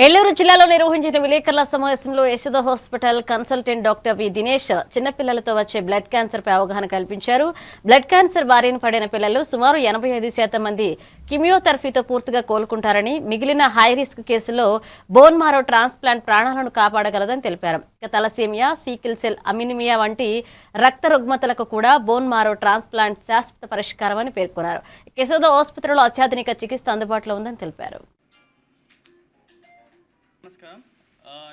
ఏలూరు జిల్లాలో నిర్వహించిన విలేకరుల సమావేశంలో Yashoda hospital consultant doctor V Dinesh చిన్నపిల్లలతో వచ్చే బ్లడ్ క్యాన్సర్ పై అవగాహన కల్పించారు. బ్లడ్ క్యాన్సర్ బారిన పడిన పిల్లలు సుమారు 85% మంది కిమియోథెరపీతో పూర్తిగా కోలుకుంటారని, మిగిలిన హై రిస్క్ కేసుల్లో బోన్ మారో ట్రాన్స్ప్లాంట్ ప్రాణాలను కాపాడగలదని తెలిపారు. తలసేమియా, సీకిల్ సెల్ అమినిమియా వంటి రక్త రుగ్మతలకు కూడా బోన్ మారో ట్రాన్స్ప్లాంట్ శాశ్వత పరిష్కారమని పేర్కొన్నారు. యశోద ఆసుపత్రిలో అత్యాధునిక చికిత్స అందుబాటులో ఉందని తెలిపారు. నమస్కారం,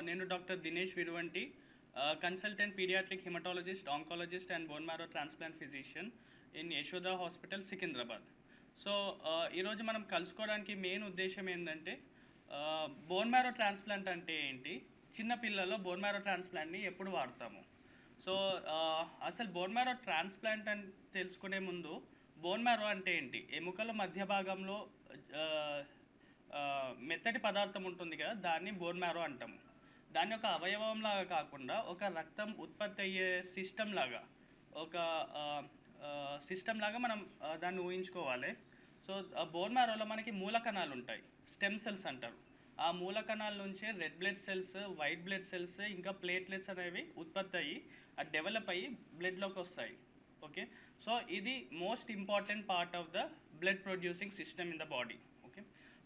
నేను doctor Dinesh Viruvanti, consultant paediatric haematologist, oncologist and bone marrow transplant physician in Yashoda hospital Secunderabad. So ఈరోజు మనం కలుసుకోవడానికి మెయిన్ ఉద్దేశం ఏంటంటే బోన్ మ్యారో ట్రాన్స్ప్లాంట్ అంటే ఏంటి, చిన్నపిల్లల్లో బోన్ మ్యారో ట్రాన్స్ప్లాంట్ని ఎప్పుడు వాడతాము. సో అసలు బోన్ మ్యారో ట్రాన్స్ప్లాంట్ అని తెలుసుకునే ముందు బోన్ మ్యారో అంటే ఏంటి, ఎముకల మధ్య భాగంలో మెత్తటి పదార్థం ఉంటుంది కదా, దాన్ని బోన్ మ్యారో అంటాము. దాన్ని ఒక అవయవం లాగా కాకుండా ఒక రక్తం ఉత్పత్తి అయ్యే సిస్టమ్ లాగా, ఒక సిస్టమ్ లాగా మనం దాన్ని ఊహించుకోవాలి. సో బోన్ మ్యారోలో మనకి మూల కణాలు ఉంటాయి, స్టెమ్ సెల్స్ అంటారు. ఆ మూల కణాల నుంచే red blood cells, white blood cells, ఇంకా ప్లేట్లెట్స్ అనేవి ఉత్పత్తి అయ్యి అది డెవలప్ అయ్యి బ్లడ్లోకి వస్తాయి. ఓకే, సో ఇది most important part of the blood producing system in the body.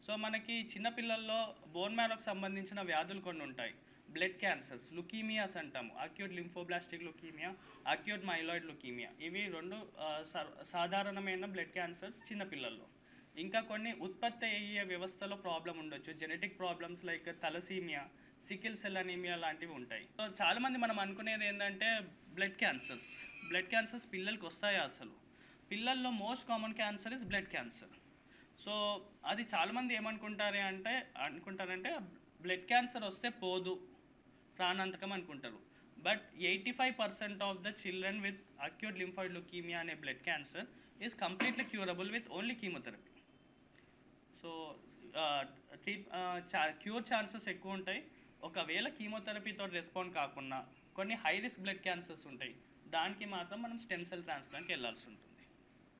So మనకి చిన్నపిల్లల్లో బోన్ మ్యారోకి సంబంధించిన వ్యాధులు కొన్ని ఉంటాయి. బ్లడ్ క్యాన్సర్స్, లుకీమియాస్ అంటాము, acute lymphoblastic leukaemia, acute myeloid leukaemia. ఇవి రెండు సాధారణమైన బ్లడ్ క్యాన్సర్స్ చిన్నపిల్లల్లో. ఇంకా కొన్ని ఉత్పత్తి అయ్యే వ్యవస్థలో ప్రాబ్లం ఉండొచ్చు, genetic problems like thalassaemia, sickle cell anaemia లాంటివి ఉంటాయి. సో చాలామంది మనం అనుకునేది ఏంటంటే బ్లడ్ క్యాన్సర్స్ పిల్లలకి వస్తాయా? అసలు పిల్లల్లో most common cancer is blood cancer. So అది చాలామంది ఏమనుకుంటారంటే బ్లడ్ క్యాన్సర్ వస్తే పోదు, ప్రాణాంతకం అనుకుంటారు. But 85% of the children with acute lymphoid leukaemia అనే blood cancer is completely curable with only chemotherapy. So cure chances ఎక్కువ ఉంటాయి. ఒకవేళ కీమోథెరపీతో రెస్పాండ్ కాకుండా కొన్ని హై రిస్క్ బ్లడ్ క్యాన్సర్స్ ఉంటాయి, దానికి మాత్రం మనం స్టెమ్ సెల్ ట్రాన్స్ప్లాంట్కి వెళ్ళాల్సి ఉంటుంది.